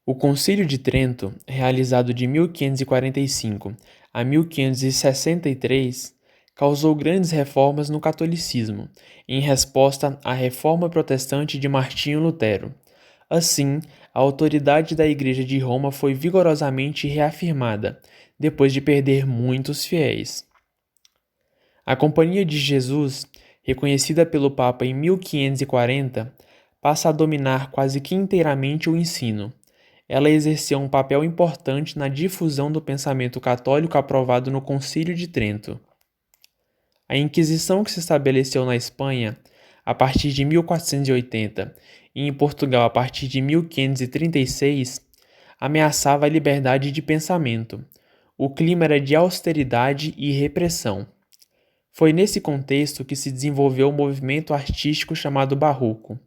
O Concílio de Trento, realizado de 1545 a 1563, causou grandes reformas no catolicismo, em resposta à reforma protestante de Martinho Lutero. Assim, a autoridade da Igreja de Roma foi vigorosamente reafirmada, depois de perder muitos fiéis. A Companhia de Jesus, reconhecida pelo Papa em 1540, passa a dominar quase que inteiramente o ensino. Ela exerceu um papel importante na difusão do pensamento católico aprovado no Concílio de Trento. A Inquisição que se estabeleceu na Espanha a partir de 1480 e em Portugal a partir de 1536 ameaçava a liberdade de pensamento. O clima era de austeridade e repressão. Foi nesse contexto que se desenvolveu o movimento artístico chamado Barroco,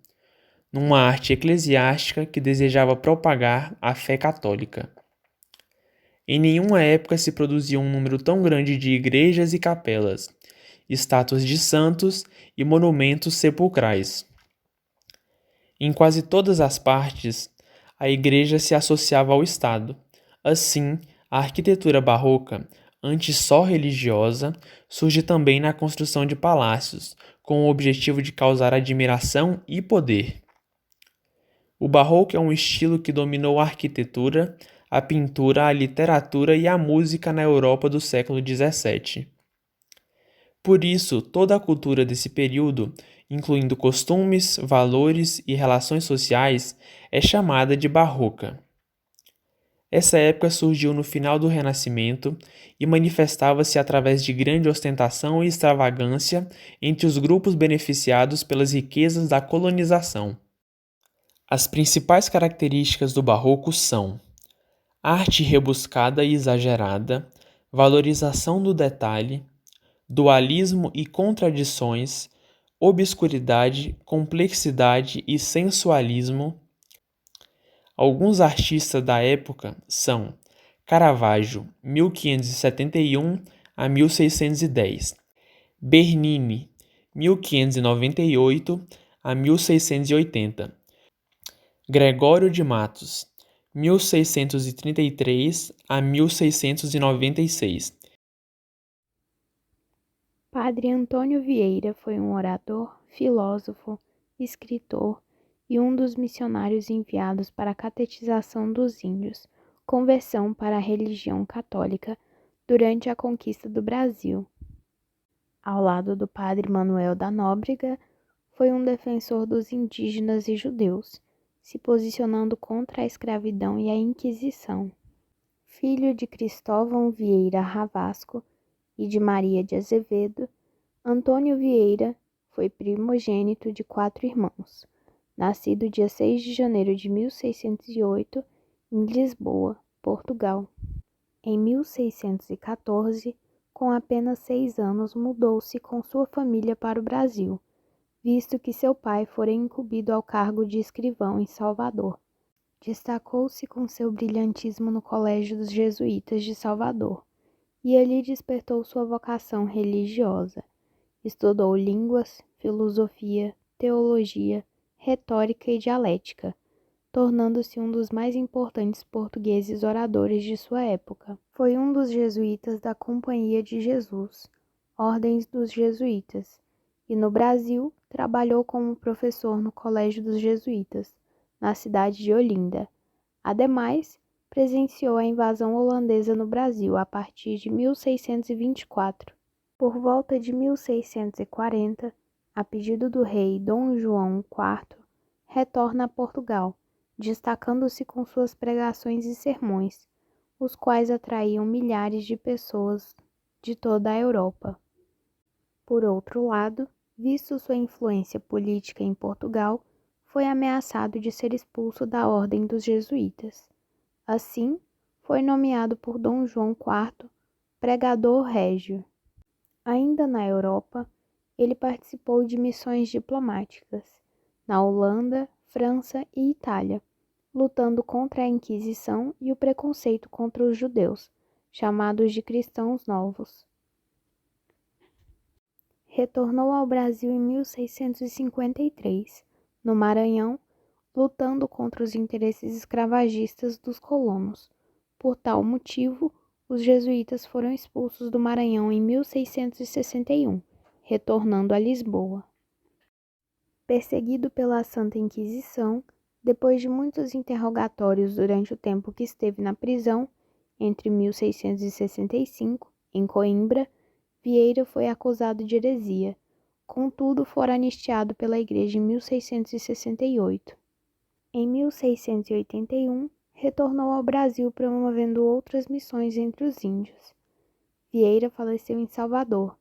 numa arte eclesiástica que desejava propagar a fé católica. Em nenhuma época se produzia um número tão grande de igrejas e capelas, estátuas de santos e monumentos sepulcrais. Em quase todas as partes, a igreja se associava ao Estado. Assim, a arquitetura barroca, antes só religiosa, surge também na construção de palácios, com o objetivo de causar admiração e poder. O barroco é um estilo que dominou a arquitetura, a pintura, a literatura e a música na Europa do século XVII. Por isso, toda a cultura desse período, incluindo costumes, valores e relações sociais, é chamada de barroca. Essa época surgiu no final do Renascimento e manifestava-se através de grande ostentação e extravagância entre os grupos beneficiados pelas riquezas da colonização. As principais características do Barroco são arte rebuscada e exagerada, valorização do detalhe, dualismo e contradições, obscuridade, complexidade e sensualismo. Alguns artistas da época são Caravaggio, 1571 a 1610, Bernini, 1598 a 1680, Gregório de Matos, 1633 a 1696. Padre Antônio Vieira foi um orador, filósofo, escritor e um dos missionários enviados para a catetização dos índios, conversão para a religião católica durante a conquista do Brasil. Ao lado do padre Manuel da Nóbrega, foi um defensor dos indígenas e judeus, se posicionando contra a escravidão e a Inquisição. Filho de Cristóvão Vieira Ravasco e de Maria de Azevedo, Antônio Vieira foi primogênito de 4 irmãos, nascido dia 6 de janeiro de 1608 em Lisboa, Portugal. Em 1614, com apenas 6 anos, mudou-se com sua família para o Brasil, visto que seu pai fora incumbido ao cargo de escrivão em Salvador. Destacou-se com seu brilhantismo no Colégio dos Jesuítas de Salvador, e ali despertou sua vocação religiosa. Estudou línguas, filosofia, teologia, retórica e dialética, tornando-se um dos mais importantes portugueses oradores de sua época. Foi um dos jesuítas da Companhia de Jesus, Ordens dos Jesuítas, e no Brasil trabalhou como professor no Colégio dos Jesuítas, na cidade de Olinda. Ademais, presenciou a invasão holandesa no Brasil a partir de 1624. Por volta de 1640, a pedido do rei Dom João IV, retorna a Portugal, destacando-se com suas pregações e sermões, os quais atraíam milhares de pessoas de toda a Europa. Por outro lado, visto sua influência política em Portugal, foi ameaçado de ser expulso da Ordem dos Jesuítas. Assim, foi nomeado por Dom João IV pregador régio. Ainda na Europa, ele participou de missões diplomáticas na Holanda, França e Itália, lutando contra a Inquisição e o preconceito contra os judeus, chamados de cristãos novos. Retornou ao Brasil em 1653. No Maranhão, lutando contra os interesses escravagistas dos colonos. Por tal motivo, os jesuítas foram expulsos do Maranhão em 1661, retornando a Lisboa. Perseguido pela Santa Inquisição, depois de muitos interrogatórios durante o tempo que esteve na prisão, entre 1665, em Coimbra, Vieira foi acusado de heresia. Contudo, fora anistiado pela Igreja em 1668. Em 1681, retornou ao Brasil promovendo outras missões entre os índios. Vieira faleceu em Salvador,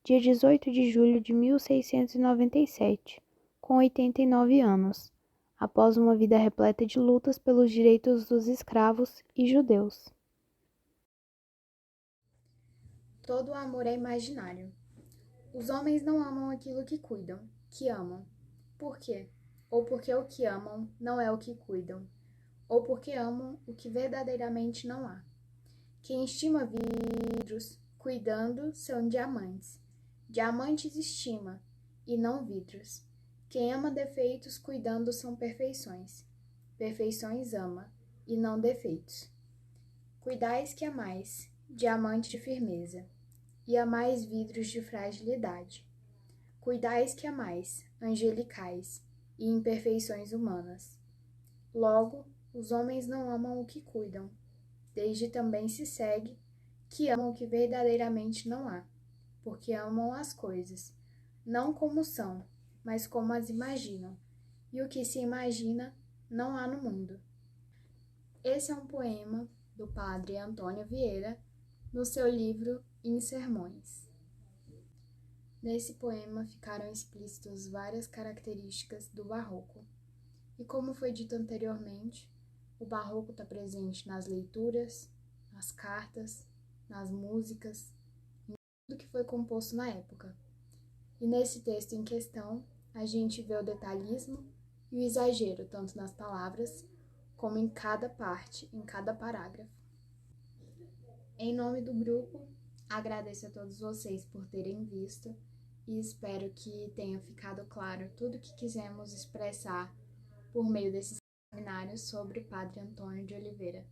dia 18 de julho de 1697, com 89 anos, após uma vida repleta de lutas pelos direitos dos escravos e judeus. Todo o amor é imaginário. Os homens não amam aquilo que cuidam, que amam. Por quê? Ou porque o que amam não é o que cuidam, ou porque amam o que verdadeiramente não há. Quem estima vidros, cuidando, são diamantes. Diamantes estima, e não vidros. Quem ama defeitos, cuidando, são perfeições. Perfeições ama, e não defeitos. Cuidais que amais, diamante de firmeza, e amais vidros de fragilidade. Cuidais que amais, angelicais, e imperfeições humanas. Logo, os homens não amam o que cuidam, desde também se segue que amam o que verdadeiramente não há, porque amam as coisas, não como são, mas como as imaginam, e o que se imagina não há no mundo. Esse é um poema do padre Antônio Vieira, no seu livro Em Sermões. Nesse poema ficaram explícitas várias características do barroco. E como foi dito anteriormente, o barroco está presente nas leituras, nas cartas, nas músicas, em tudo que foi composto na época. E nesse texto em questão, a gente vê o detalhismo e o exagero, tanto nas palavras, como em cada parte, em cada parágrafo. Em nome do grupo, agradeço a todos vocês por terem visto e espero que tenha ficado claro tudo o que quisemos expressar por meio desses seminários sobre o Padre Antônio de Oliveira.